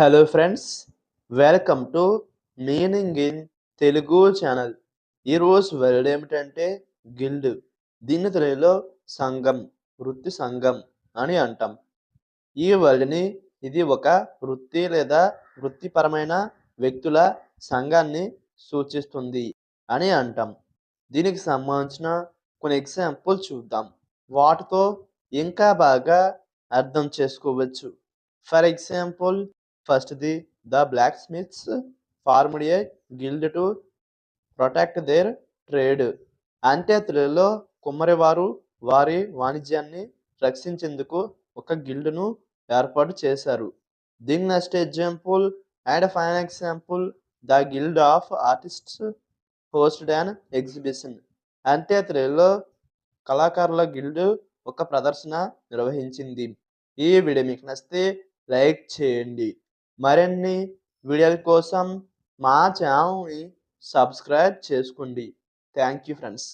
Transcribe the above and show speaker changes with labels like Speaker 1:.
Speaker 1: Hello friends, welcome to meaning in Telugu channel. ఈరోజు word ఏమిటంటే guild. దీన్ని తెలుగులో సంఘం, వృత్తి సంఘం అని అంటాం. ఈ వర్డ్ని ఇది ఒక వృత్తి లేదా వృత్తిపరమైన వ్యక్తుల సంఘాన్ని సూచిస్తుంది అని అంటాం. దీనికి సంబంధించిన కొన్ని ఎగ్జాంపుల్ చూద్దాం. వాటితో ఇంకా బాగా అర్థం చేసుకోవచ్చు. ఫర్ ఎగ్జాంపుల్, ఫస్ట్‌ది the blacksmiths formed a guild to protect their trade. అంటే తెలుగులో కుమ్మరివారు వారి వాణిజ్యాన్ని రక్షించేందుకు ఒక గిల్డ్‌ను ఏర్పాటు చేశారు. దీని next example and final example, the guild of artists hosted an exhibition. అంటే తెలుగులో కళాకారుల గిల్డ్ ఒక ప్రదర్శన నిర్వహించింది. ఈ వీడియో మీకు నచ్చితే లైక్ చేయండి. మరిన్ని వీడియోల కోసం మా ఛానల్ని సబ్స్క్రైబ్ చేసుకోండి. Thank you friends.